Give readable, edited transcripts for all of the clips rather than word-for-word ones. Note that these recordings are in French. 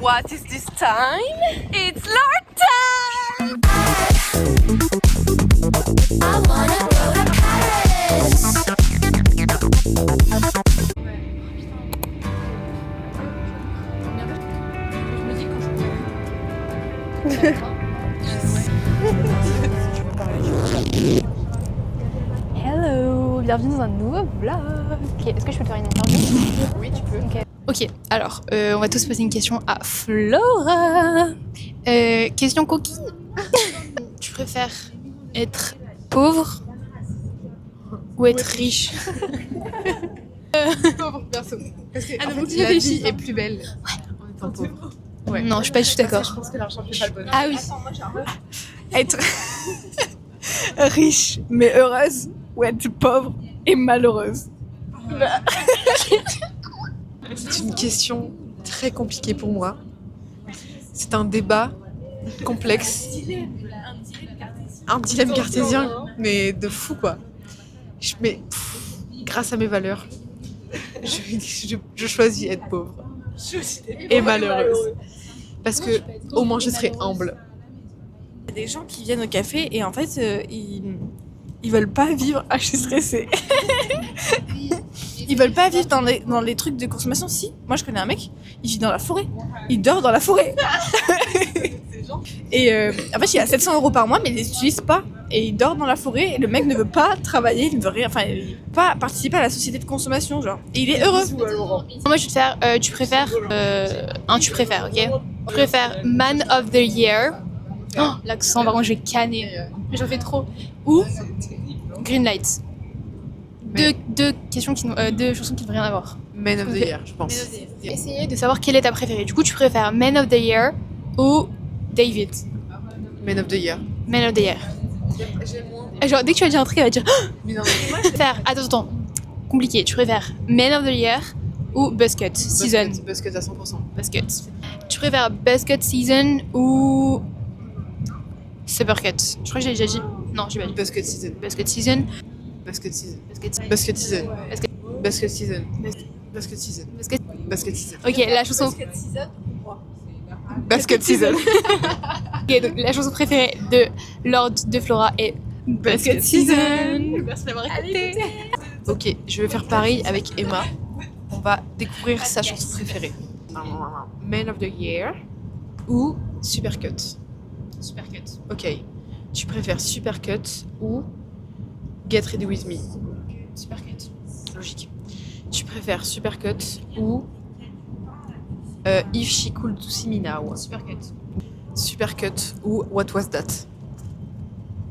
What is this time? It's Lord time! I wanna go to Paris. Hello, bienvenue dans un nouveau vlog. Ok, est-ce que je peux te faire une interview? Oui, tu peux. Ok, alors, on va tous poser une question à Flora. Question coquine. Tu préfères être pauvre ou être riche? Pauvre perso. Parce que Ah non, en fait, faut que tu la réfléchisses. vie est plus belle en étant pauvre. Ouais. Non, je suis pas du tout Je d'accord. pense que l'argent fait pas le bonheur. Ah oui. Être riche mais heureuse ou être pauvre et malheureuse. C'est une question très compliquée pour moi. C'est un débat complexe. Un dilemme cartésien, mais de fou quoi. Mais grâce à mes valeurs, je choisis être pauvre et malheureuse. Parce que au moins je serai humble. Il y a des gens qui viennent au café et en fait ils veulent pas vivre. Ah, je suis stressée. Ils veulent pas vivre dans les trucs de consommation. Si, moi je connais un mec, il vit dans la forêt. Il dort dans la forêt. Et en fait il a 700 € par mois mais il les utilise pas. Et il dort dans la forêt et le mec ne veut pas travailler, il ne veut rien, enfin il veut pas participer à la société de consommation genre. Et il est heureux. Moi, je vais te faire. Tu préfères. Tu préfères, ok? Tu préfères Man of the Year. Oh, l'accent, par contre, je vais canner. J'en fais trop. Ou Green Light. Deux questions qui n'ont, deux chansons qui n'ont rien à voir. Man of the Year, je pense. Essayez de savoir quelle est ta préférée. Du coup, tu préfères Man of the Year ou David? Man of the Year. Man of the Year. Genre, dès que tu vas dire un truc, elle va dire. Mais non, Tu préfères. Attends. Compliqué. Tu préfères Man of the Year ou Buzzcut Season? Buzzcut à 100%. Buzzcut. Tu préfères Buzzcut Season ou Supercut? Je crois que j'ai déjà dit. Non, j'ai pas dit. Buzzcut Season. Buzzcut Season. Basket Season. Basket. Basket Season. Basket. Basket Season. Basket Season. Basket. Basket Season. Ok, la chanson. Basket Season. Ok, donc la chanson préférée de Lord de Flora est Basket Season. Merci d'avoir écouté. Ok, je vais faire pareil avec Emma. On va découvrir sa chanson préférée. Man of the Year ou Supercut. Supercut. Ok. Tu préfères Supercut ou Get Ready With Me? Supercut. Logique. Tu préfères Supercut ou If She Could To See Me Now? Supercut. Supercut ou What Was That?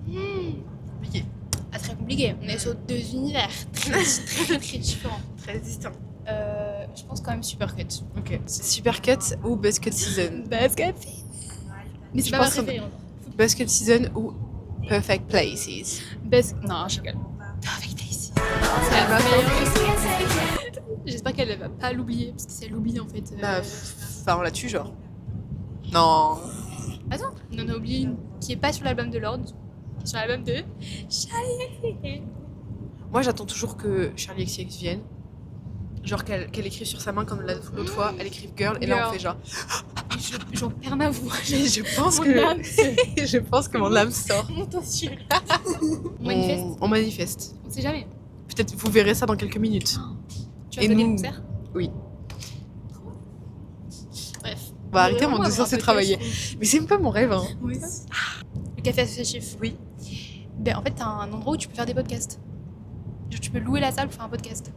Compliqué. Ah, très compliqué. On est sur deux univers très différents. Très distinct. Je pense quand même Supercut. Ok. Supercut ou Basket Season? Basket. Mais c'est Je pas ma pense qu'on- préférée. Basket Season ou Perfect Places? Non, je rigole. Perfect Daisy. C'est la meilleure. J'espère qu'elle va pas l'oublier, parce que si elle l'oublie en fait. Bah, enfin, on la tue, genre. Non. Attends, on en a oublié une qui est pas sur l'album de Lord, qui est sur l'album de Charlie. Moi, j'attends toujours que Charlie XCX vienne. Genre qu'elle écrive sur sa main comme l'autre fois, elle écrive Girl, et là on Girl. fait genre. J'en perds ma voix. Je pense Mon que. âme Je pense que mon âme sort. monte aux cieux. On manifeste. On manifeste. On sait jamais. Peut-être vous verrez ça dans quelques minutes. Tu vas Et faire des nous- concerts? Oui. Bref. On va arrêter, on Vraiment est censé avoir un travailler. podcast. Mais c'est même pas mon rêve, hein. Oui. Le café associatif. Oui. Ben, en fait, t'as un endroit où tu peux faire des podcasts. Genre, tu peux louer la salle pour faire un podcast.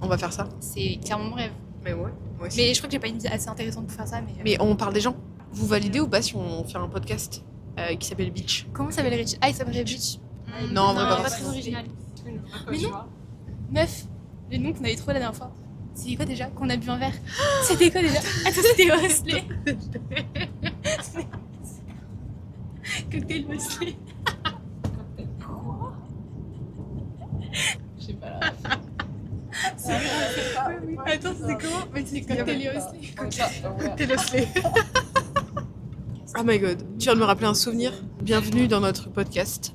On va faire ça. C'est clairement mon rêve. Mais ouais, moi aussi. Mais je crois que j'ai pas une vie assez intéressante pour faire ça. Mais on parle des gens. Vous validez ou pas si on fait un podcast qui s'appelle Beach? Comment s'appelle Rich? Ah, il s'appelle Rich. Non, en vrai, pas pas forcément. très original. Mais non. Meuf, les noms qu'on avait trouvé la dernière fois. C'était quoi déjà? Qu'on a bu un verre. C'était quoi déjà? Attends, c'était Wesley. Cocktail Wesley. Je sais pas. Attends, c'était comment? Mais c'est Cocktail Wesley. Cocktail Wesley. Oh my god, tu viens de me rappeler un souvenir. Bienvenue dans notre podcast.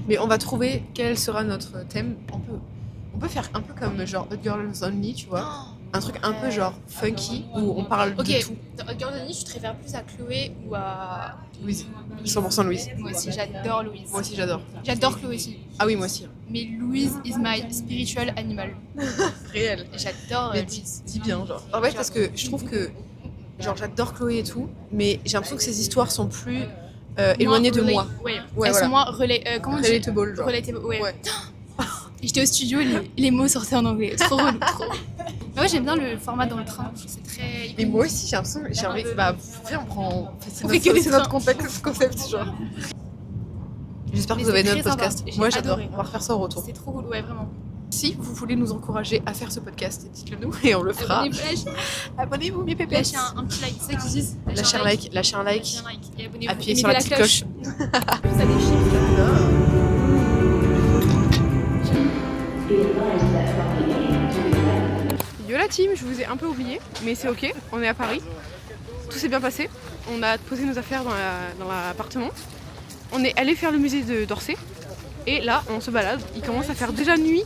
Mais on va trouver quel sera notre thème. On peut faire un peu comme genre Hot Girls Only, tu vois. un truc un peu genre funky où on parle Ok, de tout. dans Girls Only, tu te réfères plus à Chloé ou à... Louise, 100% Louise. Moi aussi, j'adore Louise. Moi aussi j'adore. J'adore Chloé aussi. Ah oui, moi aussi. Mais Louise is my spiritual animal. Réel. J'adore Mais Louise. dis bien, genre. En fait, parce que je trouve que, genre, j'adore Chloé et tout, mais j'ai l'impression que ses histoires sont plus éloignées de moi. Ouais, Ouais, elles voilà. sont moins comment on dit Relatable, genre. Relatable, ouais. Ouais. J'étais au studio, les mots sortaient en anglais. Trop relou, trop. Mais ouais, j'aime bien le format dans le train. Je trouve que c'est très... Mais moi aussi, j'ai l'impression que j'ai envie. Bah, viens, on prend. C'est On fait que des c'est notre trains. concept, genre. J'espère que Mais vous avez c'est aimé notre très podcast. sympa. J'ai Moi, j'adore. adoré. On va refaire ça au retour. C'est trop cool, ouais, vraiment. Si vous voulez nous encourager à faire ce podcast, dites-le nous et on le fera. Abonnez-vous, mes pépettes. Lâchez un petit like, c'est ça qu'ils disent. Lâchez un like, Lâchez un like et abonnez-vous. appuyez Et sur la mettez petite cloche. Ça déchire. Yo la team, je vous ai un peu oublié, mais c'est ok, on est à Paris. Tout s'est bien passé. On a posé nos affaires dans l'appartement. On est allé faire le musée d'Orsay. Et là, on se balade. Il commence à faire déjà nuit.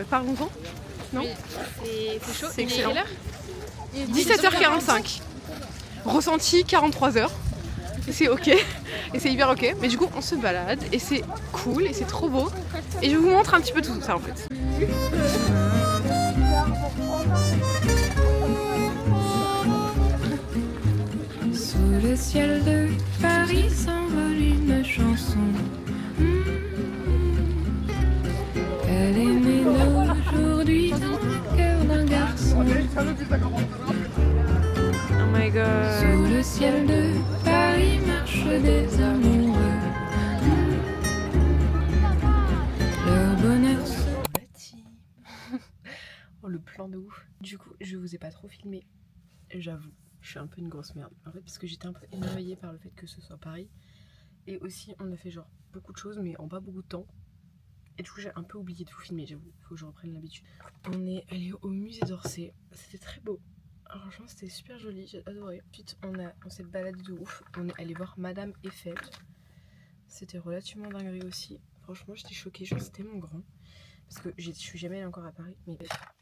Parlons-en. Non, C'est chaud. C'est Il est excellent. quelle heure 17h45. Ressenti 43 heures. Et c'est ok. Et c'est hyper ok. Mais du coup, on se balade. Et c'est cool. Et c'est trop beau. Et je vous montre un petit peu tout ça en fait. Sous le ciel de Paris s'envole une chanson. Elle est née d'aujourd'hui dans le cœur d'un garçon. Oh my god. Sous le ciel de Paris marchent des amoureux. Leur bonheur se... Oh, le plan de ouf. Du coup, je vous ai pas trop filmé. J'avoue, je suis un peu une grosse merde. En fait, parce que j'étais un peu émerveillée par le fait que ce soit Paris. Et aussi, on a fait genre beaucoup de choses, mais en pas beaucoup de temps. Et du coup, j'ai un peu oublié de vous filmer, j'avoue. Faut que je reprenne l'habitude. On est allé au musée d'Orsay. C'était très beau. Franchement, c'était super joli, j'ai adoré. Ensuite, on s'est baladé de ouf. On est allé voir Madame Eiffel. C'était relativement dinguerie aussi. Franchement, j'étais choquée. Genre, c'était tellement grand. Parce que je suis jamais allée encore à Paris. Mais...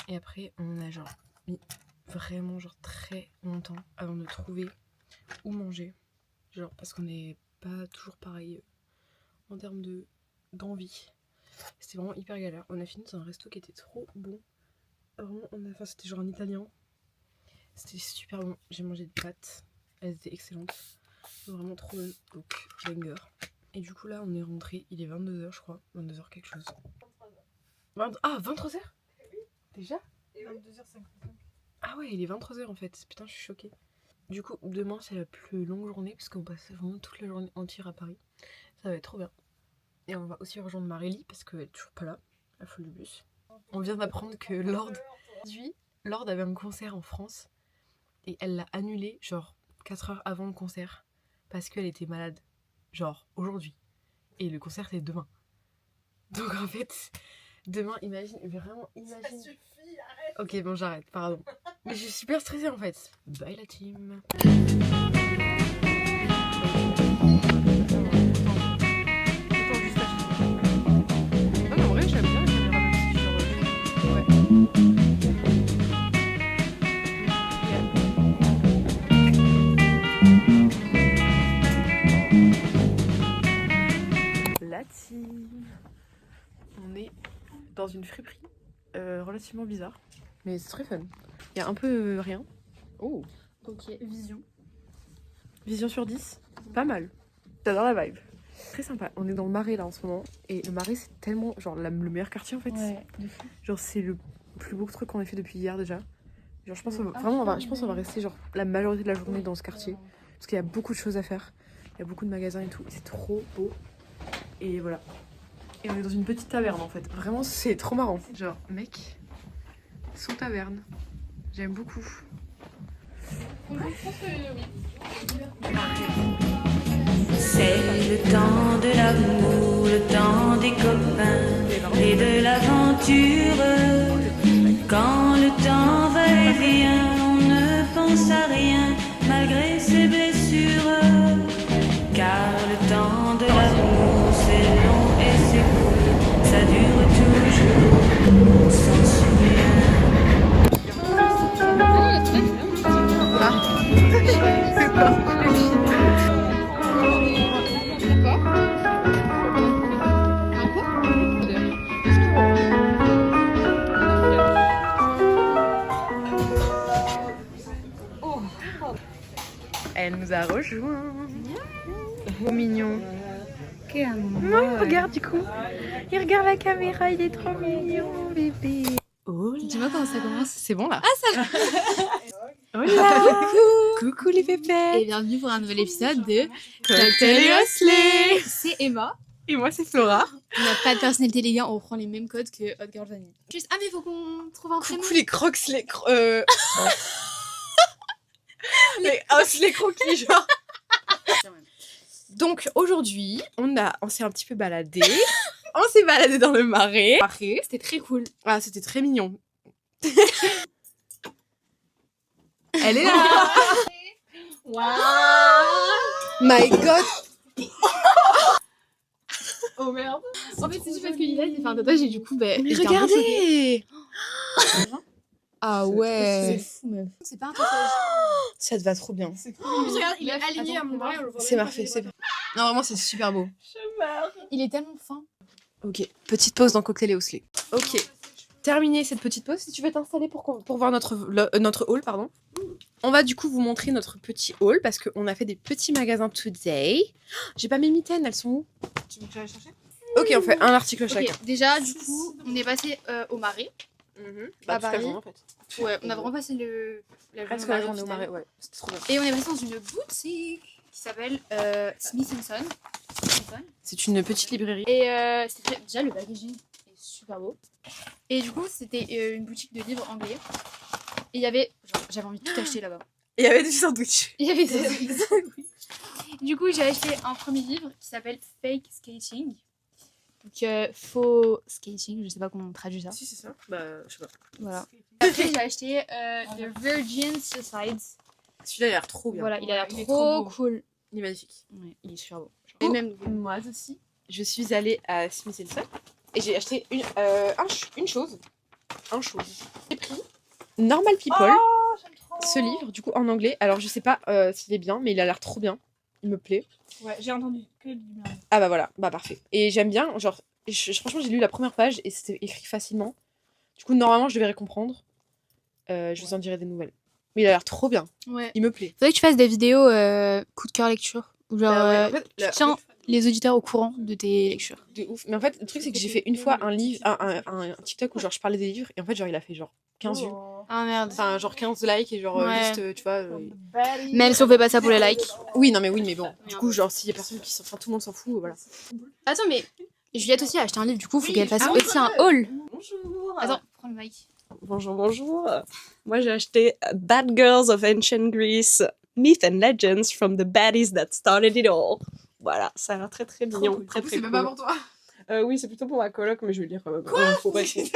Et après, on a genre mis vraiment genre très longtemps avant de trouver où manger. Genre, parce qu'on n'est pas toujours pareil en termes d'envie. C'était vraiment hyper galère. On a fini dans un resto qui était trop bon. Vraiment, enfin, c'était genre en italien. C'était super bon. J'ai mangé des pâtes. Elles étaient excellentes. Vraiment trop bonnes. Donc, banger. Et du coup, là, on est rentré. Il est 22h, je crois. 22h quelque chose. 23h déjà. Et 22h55. Ah ouais, il est 23h en fait. Putain, je suis choquée. Du coup, demain, c'est la plus longue journée. Parce qu'on passe vraiment toute la journée entière à Paris. Ça va être trop bien. Et on va aussi rejoindre Marélie parce qu'elle est toujours pas là. La folle du bus. On vient d'apprendre que Lord avait un concert en France. Et elle l'a annulé genre 4 heures avant le concert. Parce qu'elle était malade. Genre aujourd'hui. Et le concert c'est demain. Donc en fait, demain, imagine. Ça suffit, arrête. Ok, bon, j'arrête, pardon. Mais je suis super stressée en fait. Bye la team. La team. On est dans une friperie relativement bizarre, mais c'est très fun. Il y a un peu rien. Oh, Ok, vision. vision sur 10, pas mal. J'adore la vibe. Très sympa. On est dans le Marais là en ce moment, et le Marais c'est tellement genre le meilleur quartier en fait. Ouais. Genre c'est le plus beau truc qu'on ait fait depuis hier déjà. Genre je pense vraiment je pense qu'on va rester genre la majorité de la journée dans ce quartier parce qu'il y a beaucoup de choses à faire. Il y a beaucoup de magasins et tout. C'est trop beau. Et voilà. Et on est dans une petite taverne en fait. Vraiment, c'est trop marrant. Genre, mec, son taverne. J'aime beaucoup. C'est le temps de l'amour, le temps des copains et de l'aventure. Quand le temps va et vient, on ne pense à rien malgré ses blessures. Car le temps de l'amour, c'est long et c'est court, ça dure toujours, on s'en souvient. nous a rejoints. Trop mignon. Non, il regarde du coup. Il regarde la caméra, il est trop mignon, bébé. Oh là. Dis-moi comment ça commence. C'est bon là. Ah ça va. Hola. Coucou les bébés. Et bienvenue pour un nouvel épisode de Cocktail et Osley. C'est Emma. Et moi c'est Flora. On n'a pas de personnalité les gars, on reprend les mêmes codes que Hot Girl Vanille. Juste, ah mais faut qu'on trouve un prénom. Coucou les crocs, les Osley croquis genre. Donc aujourd'hui, on s'est un petit peu baladé. On s'est baladé dans le marais. C'était très cool. Ah, c'était très mignon. Elle est là. My God. Oh merde. En fait, c'est juste parce que Lila il fait un tatouage et du coup, bah. Mais j'étais un peu choquée. regardez. Ah C'est ouais. fou, meuf. C'est pas un tatouage. Ça te va trop bien. Regarde, il est aligné à mon bras. C'est parfait, c'est parfait. Non, vraiment, c'est super beau. Il est tellement fin. Ok, petite pause dans Cocktail et Osley. Ok, terminé cette petite pause. Si tu veux t'installer pour voir notre hall, pardon. On va du coup vous montrer notre petit hall parce qu'on a fait des petits magasins today. J'ai pas mes mitaines, elles sont où? Tu veux que j'aille chercher? Ok, on fait un article chacun. Ok, déjà, du coup, on est passé au marais. Bah, À toute la Paris. journée, en fait. Ouais, on a vraiment passé la Presque journée la au journée au final. marais, ouais. C'était trop bien. Et on est passé dans une boutique qui s'appelle Smith & Son. C'est une petite librairie. Et c'était déjà le packaging est super beau. Et du coup, c'était une boutique de livres anglais. Et il y avait, genre, j'avais envie de tout acheter là-bas. Et il y avait du sandwich. Il y avait Du coup, j'ai acheté un premier livre qui s'appelle Fake Skating. Donc, faux skating, je sais pas comment on traduit ça. Si, c'est ça. Bah, je sais pas. Voilà. Après, j'ai acheté The Virgin Suicides. Celui-là, il a l'air trop bien. Voilà, il a l'air il est trop trop beau. cool. Il est magnifique. Ouais, il est super beau. Et Et même même moi aussi, je suis allée à Smith & Son et j'ai acheté une chose. J'ai pris Normal People, ce livre, du coup en anglais. Alors je sais pas s'il est bien, mais il a l'air trop bien. Il me plaît. Ouais, j'ai entendu que du bien. Ah bah voilà, bah parfait. Et j'aime bien, genre, franchement j'ai lu la première page et c'était écrit facilement. Du coup normalement je devrais comprendre. Je vous en dirai des nouvelles. Mais il a l'air trop bien, ouais. il me plaît. Faudrait que tu fasses des vidéos coup de cœur lecture. Ou genre, Bah ouais, en fait, tu tiens les auditeurs au courant de tes lectures. de ouf. Mais en fait, le truc, c'est que j'ai fait une fois un TikTok où genre je parlais des livres et en fait, genre il a fait genre 15 vues. Ah merde. Enfin, genre 15 likes et genre Ouais. juste, tu vois. Même si on fait pas ça pour les likes. Oui, mais bon. Du coup, genre, s'il y a personne qui s'en. Enfin, tout le monde s'en fout, voilà. Attends, mais Juliette aussi a acheté un livre, du coup, faut qu'elle fasse aussi un haul. Bonjour. Attends, prends le mic. Bonjour. Moi, j'ai acheté Bad Girls of Ancient Greece, Myth and Legends from the Baddies That Started It All. Voilà, ça a l'air très très mignon, très très cool. toi. Oui, c'est plutôt pour ma coloc, mais je vais lire quand même. Faut pas essayer.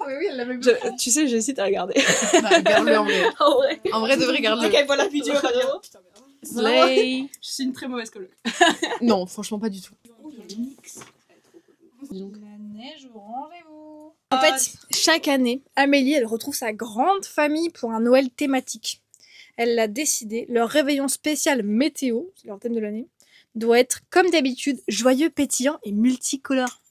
Oui, elle l'avait Tu sais, j'hésite à regarder. Bah, regarde-le en vrai. En vrai. En vrai, de vrai, regarde-le. Ok, voilà la vidéo. Slay. Je suis une très mauvaise coloc. Non, franchement, pas du tout. La neige au rendez-vous. En fait, chaque année, Amélie, elle retrouve sa grande famille pour un Noël thématique. Elle l'a décidé, leur réveillon spécial météo, c'est leur thème de l'année, doit être, comme d'habitude, joyeux, pétillant et multicolore.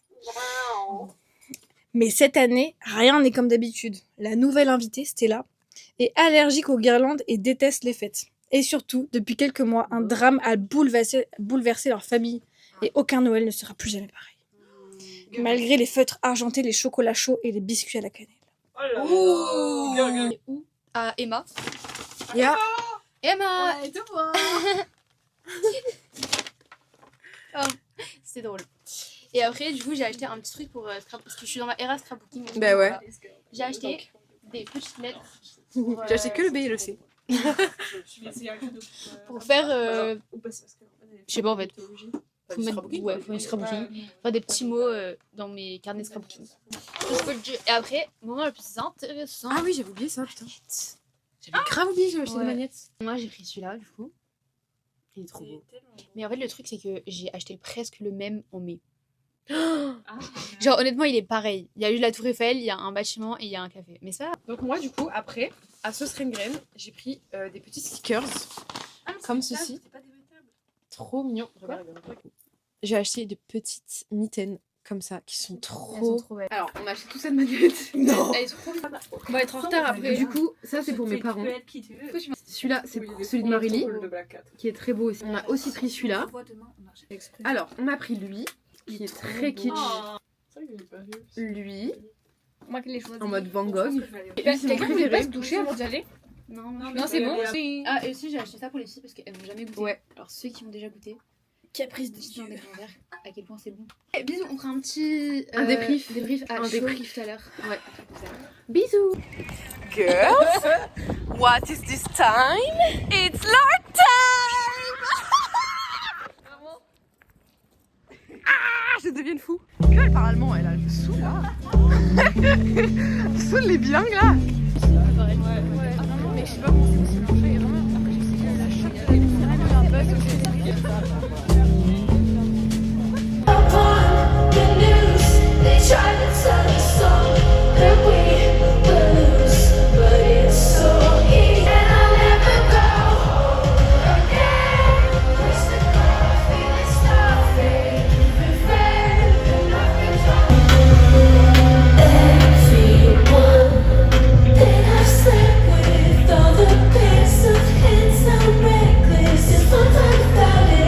Mais cette année, rien n'est comme d'habitude. La nouvelle invitée, Stella, est allergique aux guirlandes et déteste les fêtes. Et surtout, depuis quelques mois, un drame a bouleversé leur famille et aucun Noël ne sera plus jamais pareil. Malgré les feutres argentés, les chocolats chauds et les biscuits à la cannelle. Où à Emma. Yeah. Emma C'était drôle. Et après, du coup, j'ai acheté un petit truc pour parce que je suis dans ma era scrapbooking. donc Bah ouais. voilà. J'ai acheté des petites lettres. J'ai acheté que le B et le C. Pour faire. Je sais pas en fait. Faut mettre du scrapbooking. Faire des petits mots dans mes carnets scrapbooking. Et après, moment le plus intéressant. Ah oui, j'avais oublié ça, putain. J'avais grave oublié, j'avais acheté des Ouais. magnettes. Moi, j'ai pris celui-là, du coup. Il est trop beau. Mais en fait, le truc, c'est que j'ai acheté presque le même en mai. Genre, honnêtement, il est pareil. Il y a eu la Tour Eiffel, il y a un bâtiment et il y a un café. Mais ça. Donc moi, du coup, après, à Sauce Rengren, j'ai pris des petits stickers comme ceci. Trop mignon. J'ai acheté des petites mitaines comme ça qui sont Elles sont trop... trop belles. Alors, on a acheté toute cette magnette. Non. Elle est trop fun. On va être en retard après. Du coup, ça c'est pour mes parents. Celui-là, c'est celui de Marily, qui est très beau aussi. On a aussi pris celui-là. Alors, on a pris lui, qui est très kitsch. Lui, Moi qui l'ai choisi. en mode Van Gogh. Et Quelqu'un c'est mon voulait pas préféré. se toucher avant d'y aller? Non, Non, c'est bon. Ah, et aussi j'ai acheté ça pour les filles parce qu'elles n'ont jamais goûté. Ouais. Alors ceux qui ont déjà goûté, Caprice de dites-moi en commentaire à quel point c'est bon. Et bisous, on fera un petit Un débrief. à Un chaud débrief. tout à l'heure. Ouais. Bisous. Girls, what is this time? It's Lord time! Ah, je deviens fou. Elle parle allemand, elle a le sou là. Sous les bilingues là. Mais je sais pas comment c'est possible d'en faire. Vraiment, après, je sais qu'il y a la choc, il y a un buzz. The news, they try to tell us all that we lose, but it's so easy. And I'll never go again. Wish the coffee was starving, friend, and nothing's wrong. Everyone that I've slept with, all the pairs of hands and necklaces, one time without it.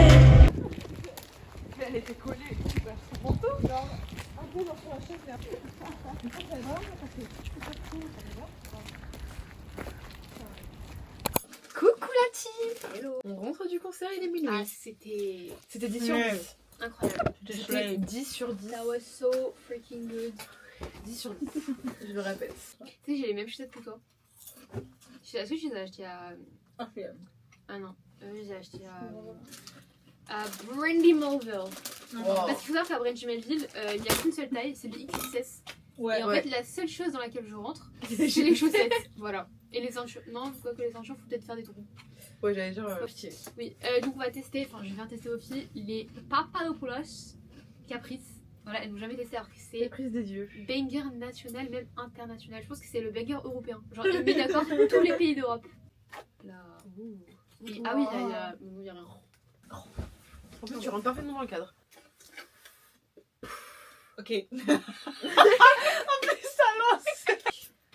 Coucou la team. On rentre du concert, il est minuit. Ah, c'était C'était 10 sur 10. incroyable. J'étais 10 sur 10. That was so freaking good. 10 sur 10. Je le répète. Tu sais, j'ai les mêmes chaussettes que toi. Est-ce que je les ai achetées à. Ah non, je les ai achetées à Brandy Melville. Parce qu'il faut savoir qu'à Brandy Melville, il n'y a qu'une seule taille, c'est le XXS. Et en fait, la seule chose dans laquelle je rentre, c'est les chaussettes. Voilà. Et les ceintures. Non, quoi que les ceintures, faut peut-être faire des trous. Ouais, j'allais dire. Oui, donc on va tester, enfin je vais faire tester aux filles les Papadopoulos Caprice. Voilà, elles n'ont jamais testé alors que c'est Caprice des dieux. banger national, même international. Je pense que c'est le banger européen. Genre il met d'accord tous les pays d'Europe. Là. Oui, ah oui, il y a rien. En plus, tu rentres parfaitement dans le cadre. Ok.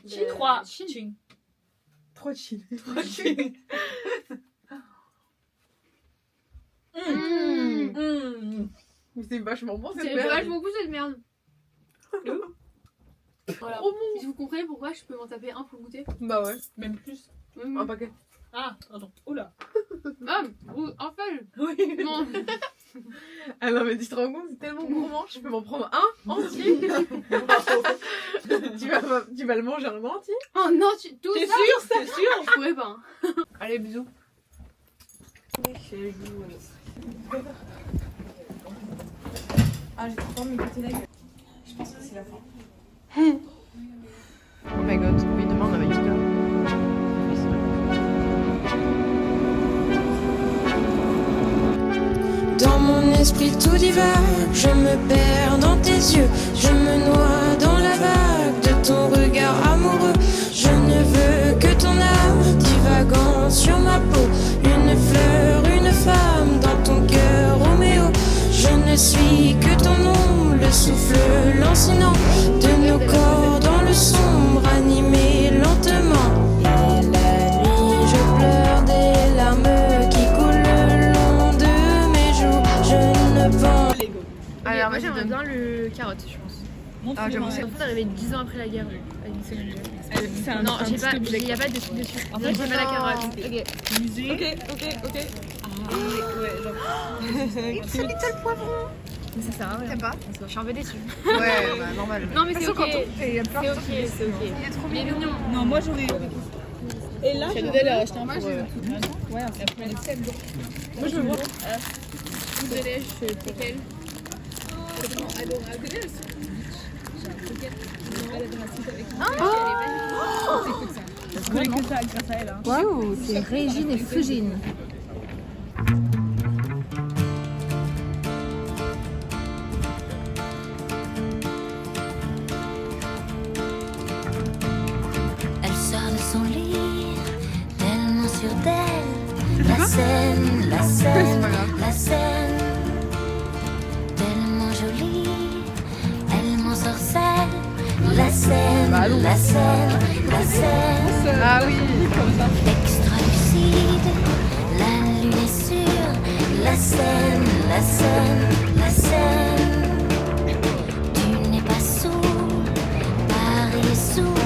Chine 3. Chine. Trop chill. Mais c'est vachement bon cette C'est merde. vachement goût cette merde. Voilà. Trop bon. Si vous comprenez pourquoi je peux m'en taper un pour le goûter. Bah ouais, Même plus. un paquet. Ah, pardon. Oula. Ah, un feuille. Oui. Non. Ah non mais tu te rends compte, c'est tellement gourmand, je peux m'en prendre un entier. tu vas le manger en entier. Oh non, tout T'es ça. sûr? T'es sûr? Je pourrais pas. Hein. Allez, bisous. Ah, j'ai trop envie de m'écouter la gueule. Je pense que c'est la fin. Oh my god, oui demain on avait yoga. Dans mon esprit tout divague, je me perds dans tes yeux, je me noie dans la vague de ton regard amoureux. Je ne veux que ton âme divagant sur ma peau, une fleur, une femme dans ton cœur, Roméo. Je ne suis que ton nom, le souffle lancinant de nos corps dans le sombre, animé lentement. Et la nuit, je pleure des larmes qui coulent le long de mes joues. Je ne pense. Alors moi j'aimerais bien le carotte, je pense. Ah j'avoue c'est En fait, arrivé 10 ans après la guerre avec une seconde guerre. Non, j'ai pas, il n'y a pas de truc dessus. En fait, j'ai pas la carotte. Ok. Ok. c'est little poivron. Mais ça sert à rien. T'aimes pas? Je suis un peu déçue. Ouais bah normal. Non, mais c'est ok. Il y a plein C'est de ok, c'est ok. Il est trop Il est mignon. mignon. Non, moi j'en ai. Et là, J'ai donné acheter un pour. Ouais, après moi je veux voir. C'est quel? Je connais que ça grâce à elle. Hein. Waouh, c'est Régine et Frugine. Elle sort de son lit, tellement sûre d'elle. La scène, la scène, la scène. Tellement jolie, elle m'ensorcelle. La Seine, la Seine, la Seine. Ah oui. Extra lucide, la lune est sûre. La Seine, la Seine, la Seine. Tu n'es pas sourd, Paris est sourd.